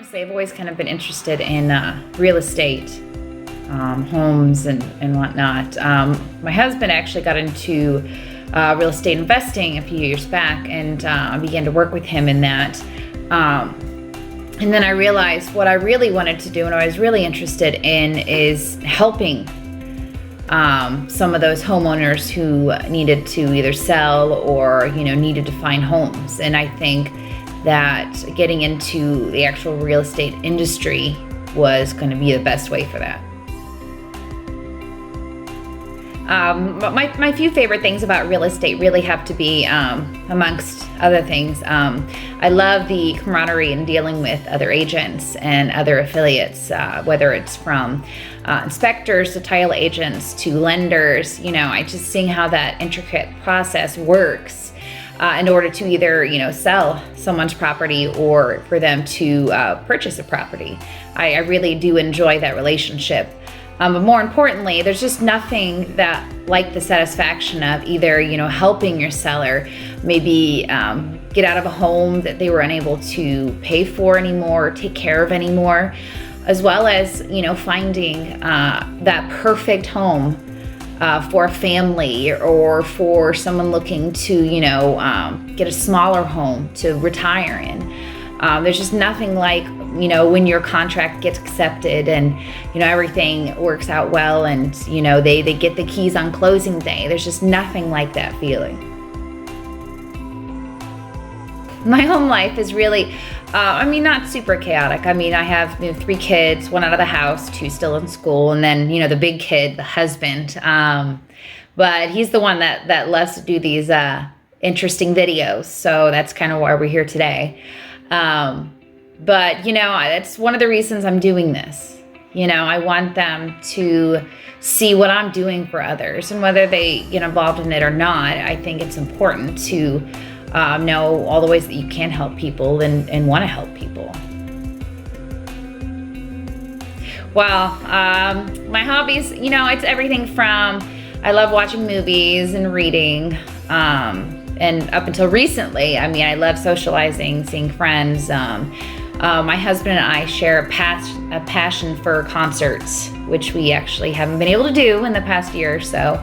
honestly, I've always kind of been interested in real estate, homes and whatnot. My husband actually got into real estate investing a few years back, and I began to work with him in that. And then I realized what I really wanted to do and what I was really interested in is helping some of those homeowners who needed to either sell or, needed to find homes. And I think that getting into the actual real estate industry was going to be the best way for that. But my few favorite things about real estate really have to be, amongst other things, I love the camaraderie in dealing with other agents and other affiliates, whether it's from inspectors to title agents to lenders. I just seeing how that intricate process works in order to either, sell someone's property or for them to purchase a property. I really do enjoy that relationship. But more importantly, there's just nothing that like the satisfaction of either, helping your seller maybe get out of a home that they were unable to pay for anymore, or take care of anymore, as well as, finding that perfect home for a family or for someone looking to, get a smaller home to retire in. There's just nothing like, when your contract gets accepted and, everything works out well and, they get the keys on closing day. There's just nothing like that feeling. My home life is really, not super chaotic. I have 3 kids, 1 out of the house, 2 still in school, and then, the big kid, the husband. But he's the one that loves to do these interesting videos. So that's kind of why we're here today. But, that's one of the reasons I'm doing this. I want them to see what I'm doing for others, and whether they get involved in it or not, I think it's important to know all the ways that you can help people and want to help people. Well, my hobbies, it's everything from, I love watching movies and reading, and up until recently, I love socializing, seeing friends. My husband and I share a passion for concerts, which we actually haven't been able to do in the past year or so.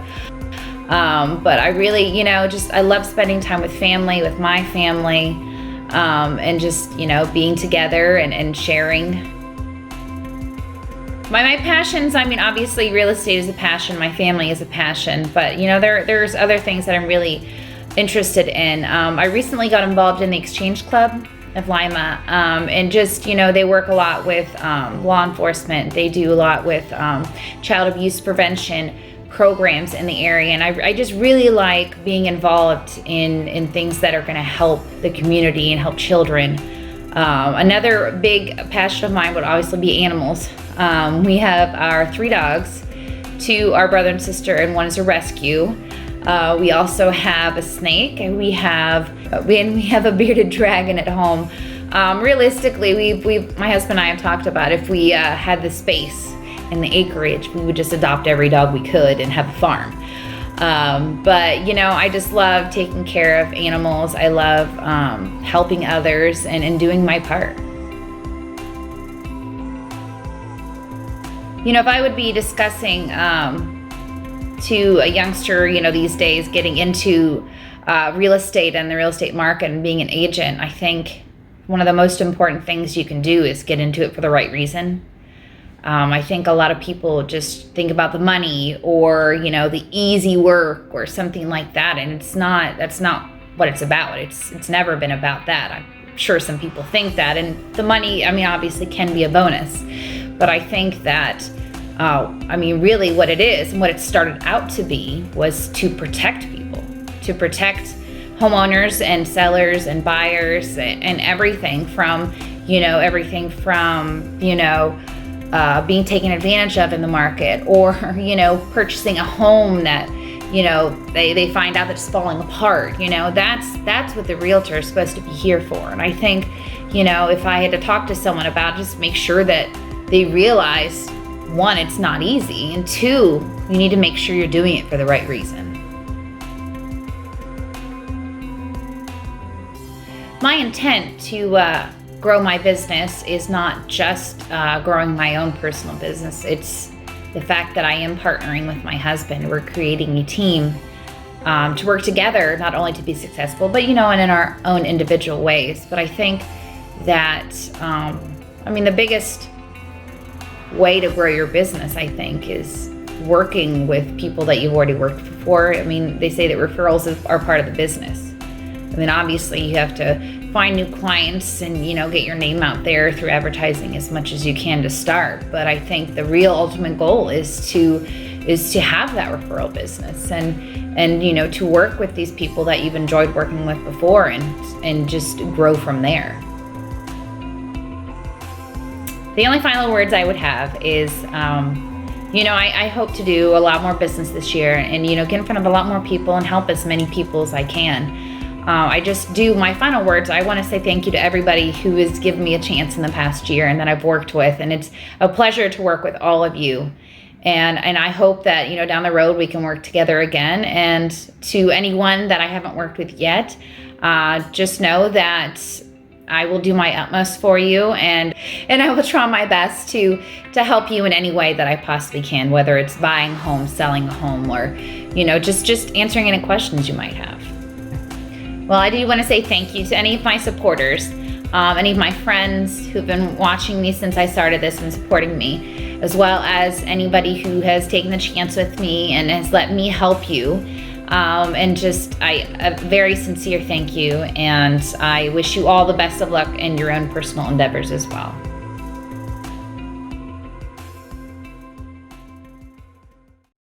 But I really, I love spending time with family, with my family, and just, being together and sharing. My passions, obviously real estate is a passion, my family is a passion, but, there's other things that I'm really interested in. I recently got involved in the Exchange Club of Lima, and just, they work a lot with law enforcement. They do a lot with child abuse prevention programs in the area, and I just really like being involved in things that are going to help the community and help children. Another big passion of mine would obviously be animals. We have our 3 dogs, 2 are brother and sister, and 1 is a rescue. We also have a snake, and we have a bearded dragon at home. Realistically, my husband and I have talked about if we had the space and the acreage, we would just adopt every dog we could and have a farm. But I just love taking care of animals. I love helping others and doing my part. If I would be discussing to a youngster, these days getting into real estate and the real estate market and being an agent, I think one of the most important things you can do is get into it for the right reason. I think a lot of people just think about the money or, the easy work or something like that. And that's not what it's about. It's never been about that. I'm sure some people think that, and the money, obviously can be a bonus, but I think that really what it is and what it started out to be was to protect people, to protect homeowners and sellers and buyers and everything from, being taken advantage of in the market, or, purchasing a home that, they find out that it's falling apart. That's what the realtor is supposed to be here for. And I think, if I had to talk to someone about, just make sure that they realize, 1, it's not easy, and 2, you need to make sure you're doing it for the right reason. My intent to grow my business is not just growing my own personal business. It's the fact that I am partnering with my husband. We're creating a team to work together, not only to be successful, but and in our own individual ways. But I think that the biggest way to grow your business, I think, is working with people that you've already worked for. They say that referrals are part of the business. Obviously you have to find new clients and get your name out there through advertising as much as you can to start. But I think the real ultimate goal is to have that referral business and to work with these people that you've enjoyed working with before and just grow from there. The only final words I would have is, I hope to do a lot more business this year and, get in front of a lot more people and help as many people as I can. My final words, I want to say thank you to everybody who has given me a chance in the past year and that I've worked with. And it's a pleasure to work with all of you. And I hope that, down the road we can work together again. And to anyone that I haven't worked with yet, just know that I will do my utmost for you, and I will try my best to help you in any way that I possibly can, whether it's buying a home, selling a home, or just answering any questions you might have. Well, I do want to say thank you to any of my supporters, any of my friends who've been watching me since I started this and supporting me, as well as anybody who has taken the chance with me and has let me help you. A very sincere thank you, and I wish you all the best of luck in your own personal endeavors as well.